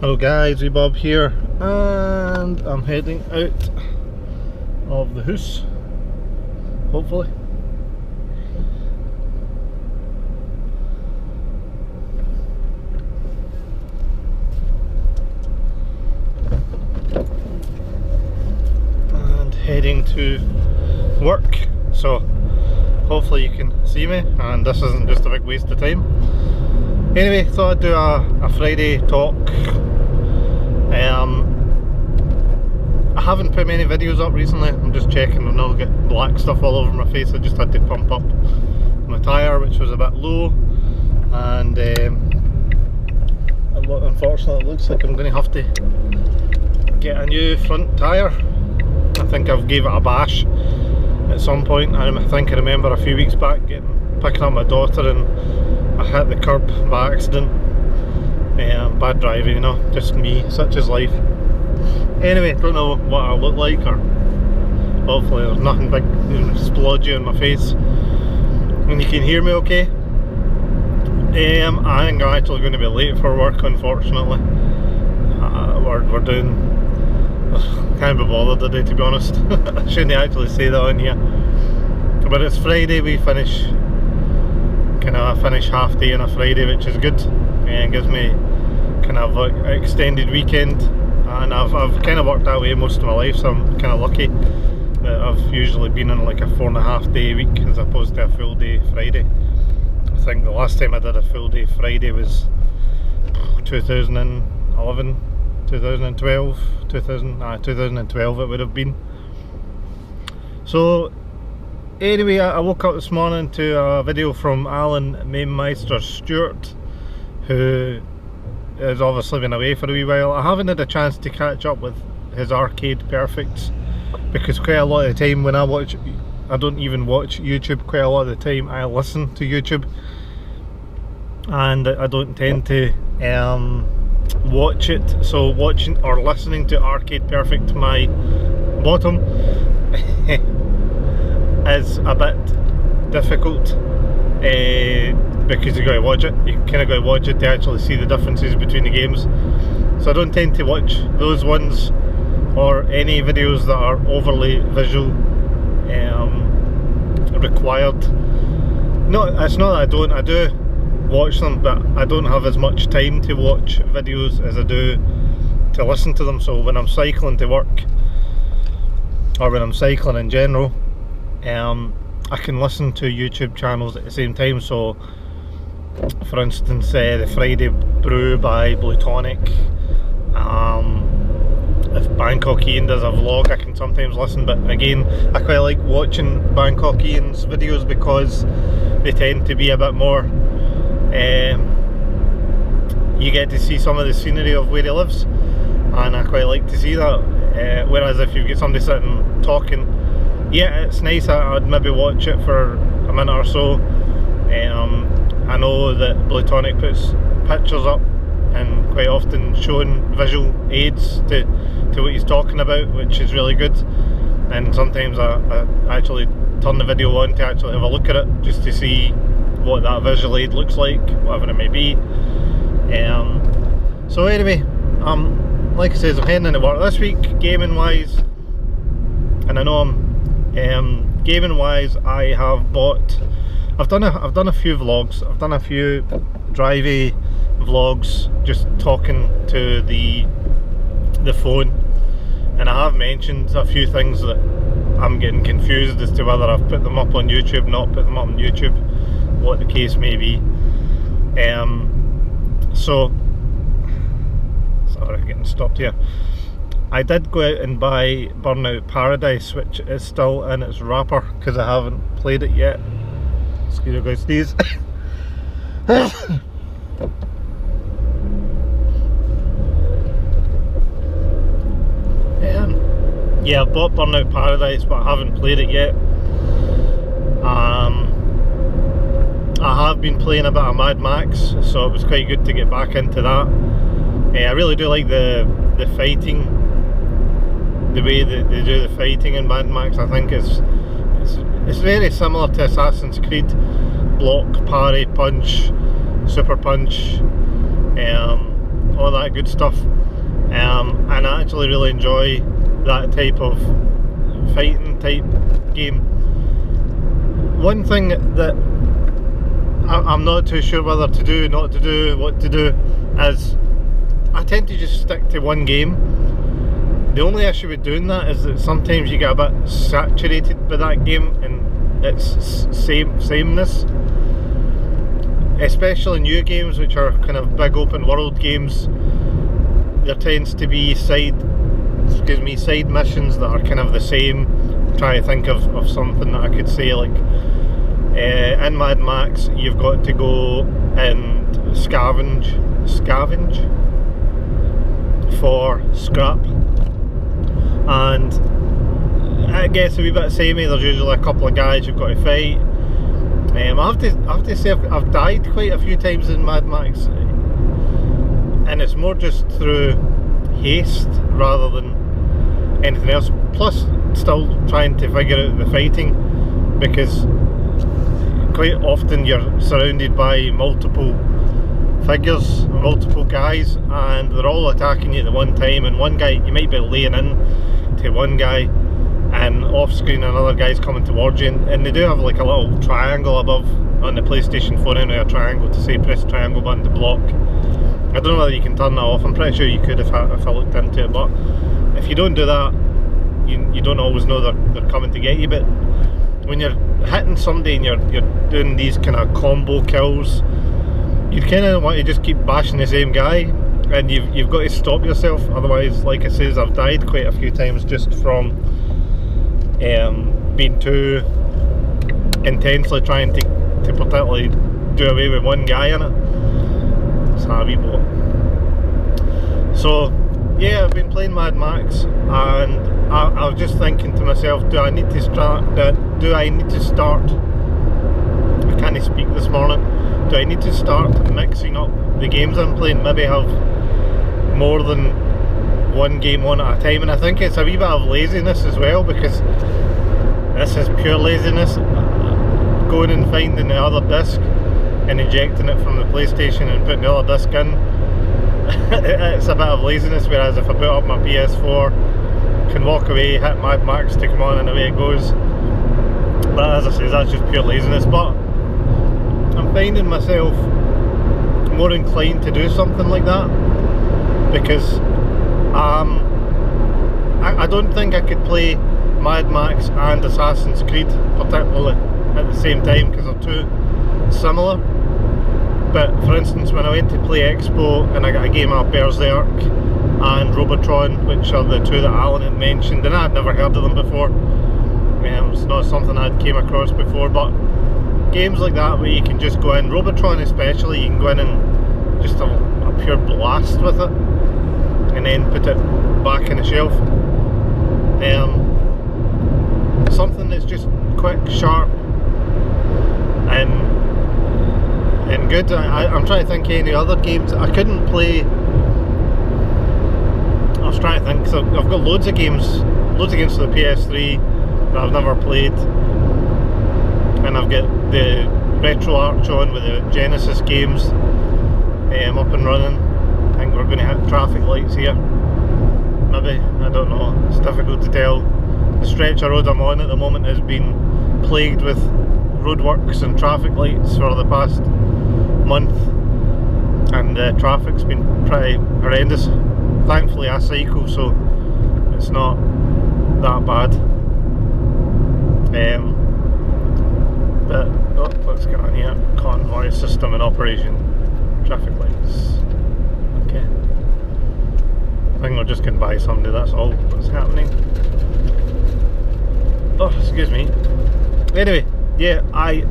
Hello guys, wee Bob here, and I'm heading out of the house, hopefully. And heading to work, so hopefully you can see me and this isn't just a big waste of time. Anyway, thought I'd do a Friday talk. I haven't put many videos up recently. I'm just checking and I'll get black stuff all over my face. I just had to pump up my tyre, which was a bit low, and unfortunately it looks like I'm going to have to get a new front tyre. I think I've gave it a bash at some point. I think I remember a few weeks back picking up my daughter and I hit the curb by accident. Bad driving, you know, just me, such is life. Anyway, don't know what I look like, or hopefully there's nothing big splodgy on my face and you can hear me okay. I think I'm actually going to be late for work, unfortunately. We're doing, can't be bothered today, to be honest. I shouldn't actually say that on here, but it's Friday. We finish half day on a Friday, which is good, and gives me kind of like an extended weekend. And I've kind of worked that way most of my life, so I'm kind of lucky that I've usually been on like a 4.5 day week as opposed to a full day Friday. I think the last time I did a full day Friday was 2011, 2012, 2012 it would have been. So anyway, I woke up this morning to a video from Alan Mainmeister Stewart, who has obviously been away for a wee while. I haven't had a chance to catch up with his Arcade Perfects because quite a lot of the time when I don't even watch YouTube. Quite a lot of the time I listen to YouTube, and I don't tend to watch it. So watching or listening to Arcade Perfect, my bottom, is a bit difficult. Because you got to watch it, you kind of got to watch it to actually see the differences between the games. So I don't tend to watch those ones or any videos that are overly visual required. No, it's not that I don't, I do watch them, but I don't have as much time to watch videos as I do to listen to them. So when I'm cycling to work, or when I'm cycling in general, I can listen to YouTube channels at the same time. So for instance, the Friday Brew by Blutonic. If Bangkok Ian does a vlog, I can sometimes listen, but again, I quite like watching Bangkok Ian's videos because they tend to be a bit more, you get to see some of the scenery of where he lives, and I quite like to see that. Whereas if you get somebody sitting talking, yeah, it's nice. I'd maybe watch it for a minute or so. I know that Blutonic puts pictures up and quite often showing visual aids to what he's talking about, which is really good. And sometimes I actually turn the video on to actually have a look at it, just to see what that visual aid looks like, whatever it may be. So anyway, like I said, I'm heading into work this week, gaming wise, and I know I'm gaming wise. I have bought. I've done a few vlogs. I've done a few drivey vlogs, just talking to the phone, and I have mentioned a few things that I'm getting confused as to whether I've put them up on YouTube, not put them up on YouTube, what the case may be. So sorry, getting stopped here. I did go out and buy Burnout Paradise, which is still in its wrapper because I haven't played it yet. Excuse me, guys, sneeze. Yeah, I've bought Burnout Paradise, but I haven't played it yet. I have been playing a bit of Mad Max, so it was quite good to get back into that. I really do like the fighting, the way that they do the fighting in Mad Max. I think it's it's very similar to Assassin's Creed. Block, parry, punch, super punch, all that good stuff. And I actually really enjoy that type of fighting type game. One thing that I'm not too sure whether to do, not to do, what to do, is I tend to just stick to one game. The only issue with doing that is that sometimes you get a bit saturated by that game and its sameness. Especially new games, which are kind of big open world games, there tends to be side missions that are kind of the same. I'm trying to think of something that I could say, like in Mad Max you've got to go and scavenge for scrap, and it gets a wee bit samey. There's usually a couple of guys you've got to fight. I have to say I've died quite a few times in Mad Max, and it's more just through haste rather than anything else. Plus, still trying to figure out the fighting, because quite often you're surrounded by multiple figures, multiple guys, and they're all attacking you at the one time. And one guy, you might be laying in to one guy, and off screen another guy's coming towards you, and they do have like a little triangle above on the PlayStation 4 anyway, a triangle to say press triangle button to block. I don't know whether you can turn that off. I'm pretty sure you could if I looked into it, but if you don't do that, you don't always know they're coming to get you. But when you're hitting somebody and you're doing these kind of combo kills, you kind of want to just keep bashing the same guy, and you've got to stop yourself, otherwise, like I says, I've died quite a few times just from being too intensely trying to particularly do away with one guy in it. It's a wee bit. So yeah, I've been playing Mad Max, and I was just thinking to myself, do I need to start? I can't speak this morning. Do I need to start mixing up the games I'm playing? Maybe have more than one game on at a time. And I think it's a wee bit of laziness as well, because this is pure laziness, going and finding the other disc and ejecting it from the PlayStation and putting the other disc in. It's a bit of laziness, whereas if I put up my PS4, can walk away, hit Mad Max to come on, and away it goes. But as I say, that's just pure laziness. But I'm finding myself more inclined to do something like that, because I don't think I could play Mad Max and Assassin's Creed particularly at the same time, because they're too similar. But for instance, when I went to Play Expo and I got a game of Berserk and Robotron, which are the two that Alan had mentioned, and I had never heard of them before. It's not something I'd came across before, but games like that where you can just go in, Robotron especially, you can go in and just have a pure blast with it and then put it back in the shelf. Something that's just quick, sharp and good. I'm trying to think of any other games. I couldn't play. I was trying to think, so I've got loads of games for the PS3 that I've never played, and I've got the RetroArch on with the Genesis games up and running. I think we're going to hit traffic lights here. Maybe, I don't know, it's difficult to tell. The stretch of road I'm on at the moment has been plagued with roadworks and traffic lights for the past month, and the traffic's been pretty horrendous. Thankfully I cycle, so it's not that bad. But let's get on here. Convoy system in operation. Traffic lights. Okay. I think we're just going to buy somebody, that's all that's happening. Oh, excuse me. Anyway, yeah,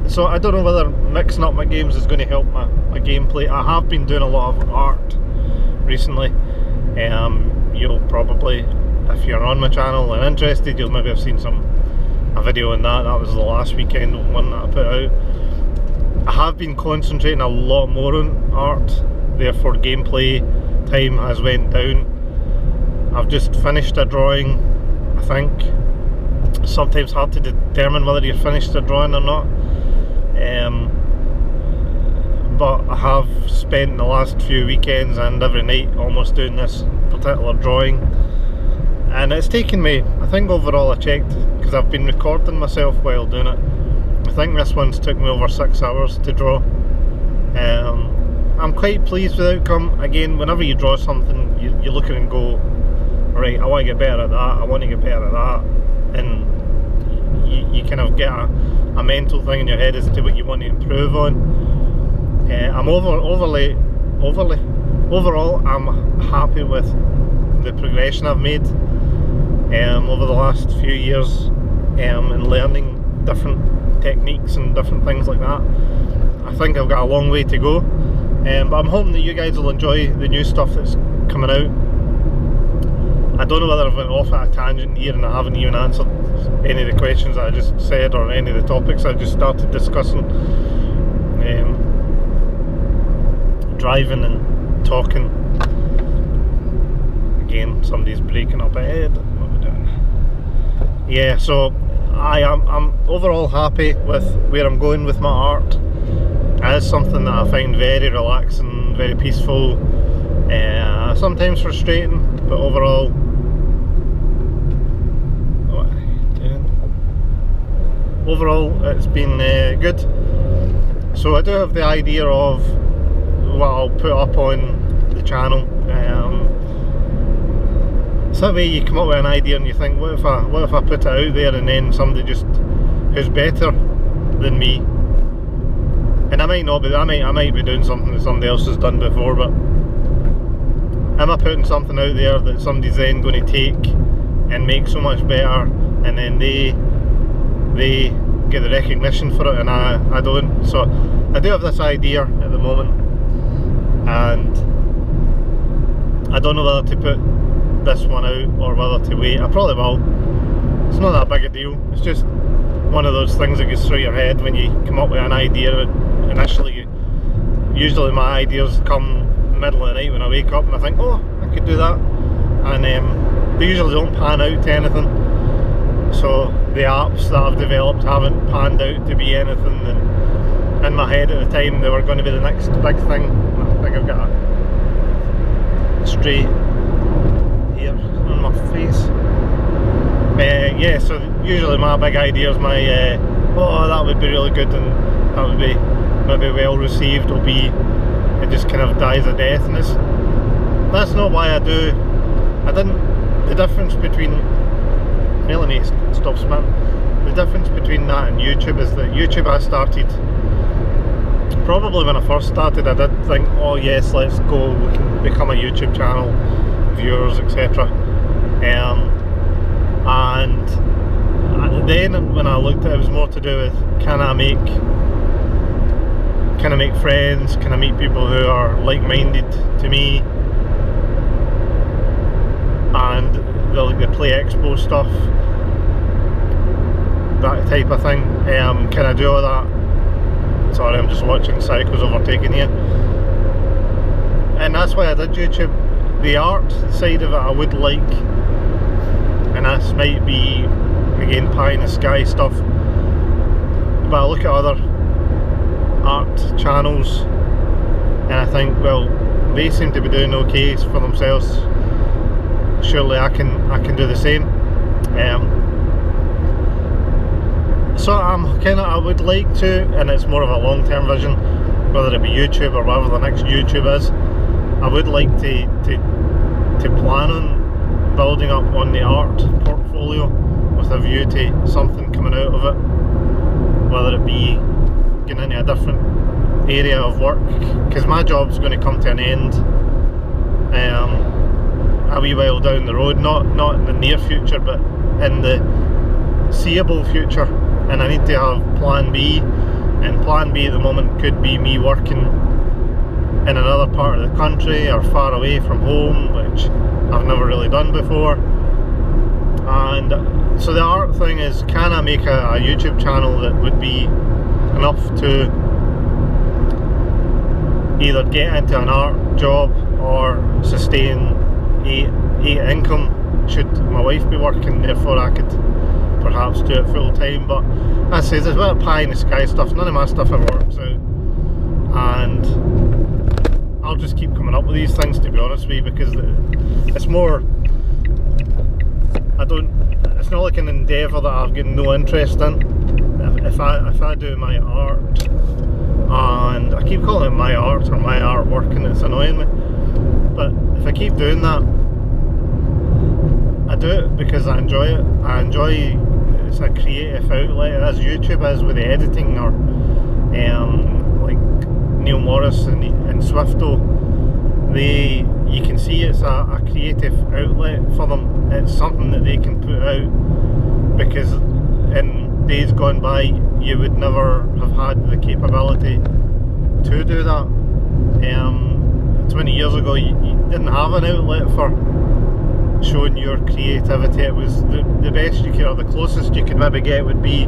so I don't know whether mixing up my games is going to help my gameplay. I have been doing a lot of art recently. You'll probably, if you're on my channel and interested, you'll maybe have seen a video on that. That was the last weekend one that I put out. I have been concentrating a lot more on art, therefore gameplay time has went down. I've just finished a drawing, I think, sometimes hard to determine whether you're finished a drawing or not. But I have spent the last few weekends and every night almost doing this particular drawing, and it's taken me, I think overall, I checked because I've been recording myself while doing it, I think this one's took me over 6 hours to draw. I'm quite pleased with the outcome. Again, whenever you draw something, you look at it and go, right, I want to get better at that, I want to get better at that, and you kind of get a mental thing in your head as to what you want to improve on. I'm overall I'm happy with the progression I've made over the last few years in learning different techniques and different things like that. I think I've got a long way to go, but I'm hoping that you guys will enjoy the new stuff that's coming out. I don't know whether I've went off at a tangent here and I haven't even answered any of the questions that I just said or any of the topics I just started discussing. Driving and talking. Again, somebody's breaking up ahead. What am I doing? Yeah, so I'm overall happy with where I'm going with my art. It is something that I find very relaxing, very peaceful, sometimes frustrating, but overall, what are you doing? Overall it's been good. So I do have the idea of what I'll put up on the channel. So that way you come up with an idea and you think, what if I put it out there and then somebody just who's better than me, and I might not be, I might be doing something that somebody else has done before, but am I putting something out there that somebody's then going to take and make so much better, and then they get the recognition for it and I don't? So I do have this idea at the moment, and I don't know whether to put this one out or whether to wait. I probably will. It's not that big a deal. It's just one of those things that goes through your head when you come up with an idea. Initially, usually my ideas come middle of the night when I wake up and I think, oh, I could do that, and they usually don't pan out to anything. So the apps that I've developed haven't panned out to be anything, and in my head at the time they were going to be the next big thing. I think I've got a stray here on my face. Yeah, so usually my big ideas, my oh, that would be really good and that would be maybe well received, will be, it just kind of dies a death, and that's not why I do. The difference between, I really need to stop spam. The difference between that and YouTube is that YouTube I started, probably when I first started I did think, oh yes, let's go, we can become a YouTube channel, viewers, etc. And then when I looked at it, it was more to do with, can I make friends, can I meet people who are like-minded to me, and the Play Expo stuff, that type of thing. Can I do all that? Sorry, I'm just watching cycles overtaking here. And that's why I did YouTube. The art side of it I would like, and this might be, again, pie in the sky stuff, but I look at other art channels and I think, well, they seem to be doing okay for themselves, surely I can do the same. So I would like to, and it's more of a long-term vision, whether it be YouTube or whatever the next YouTube is, I would like to plan on building up on the art portfolio with a view to something coming out of it, whether it be getting into a different area of work, because my job's going to come to an end a wee while down the road, not in the near future but in the seeable future, and I need to have plan B, and plan B at the moment could be me working in another part of the country or far away from home, which I've never really done before. And so the art thing is, can I make a YouTube channel that would be enough to either get into an art job or sustain a income should my wife be working, therefore I could perhaps do it full time. But as I say, there's a bit of pie in the sky stuff. None of my stuff ever works out, and I'll just keep coming up with these things, to be honest with you, because it's more, it's not like an endeavour that I've got no interest in. If I do my art, and I keep calling it my art or my artwork, and it's annoying me, but if I keep doing that, I do it because I enjoy it. It's a creative outlet, as YouTube is with the editing, or like Neil Morris and Swifto. You can see it's a creative outlet for them. It's something that they can put out, because in days gone by you would never have had the capability to do that. 20 years ago you didn't have an outlet for showing your creativity. It was the best you could, or the closest you could maybe get, would be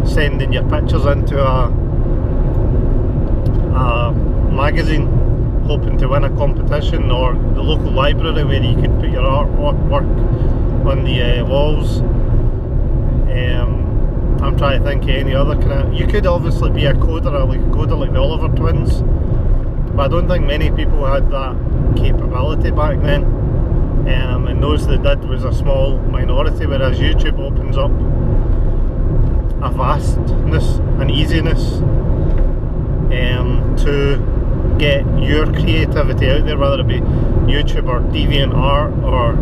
sending your pictures into a magazine hoping to win a competition, or the local library where you could put your artwork on the walls. I'm trying to think of any other kind of... You could obviously be a coder like the Oliver Twins, but I don't think many people had that capability back then. And those that did was a small minority, whereas YouTube opens up a vastness, an easiness to get your creativity out there, whether it be YouTube or DeviantArt or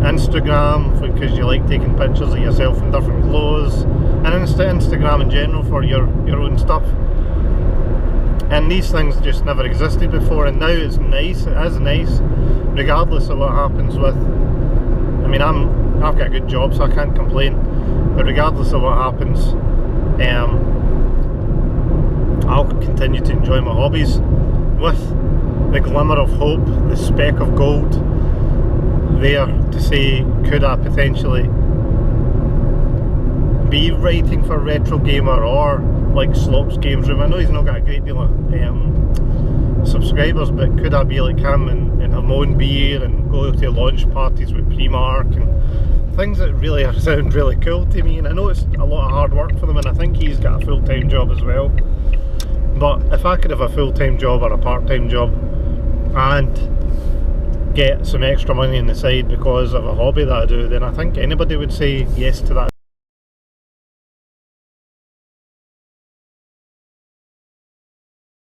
Instagram, because you like taking pictures of yourself in different clothes, and Instagram in general for your own stuff. And these things just never existed before, and now it's nice. It is nice, regardless of what happens with... I mean, I've got a good job, so I can't complain, but regardless of what happens, I'll continue to enjoy my hobbies with the glimmer of hope, the speck of gold there to say, could I potentially be writing for Retro Gamer or like Slops Games Room? I know he's not got a great deal of subscribers, but could I be like him and have my own beer and go to launch parties with Primark and things that really sound really cool to me? And I know it's a lot of hard work for them, and I think he's got a full-time job as well. But if I could have a full-time job or a part-time job and get some extra money on the side because of a hobby that I do, then I think anybody would say yes to that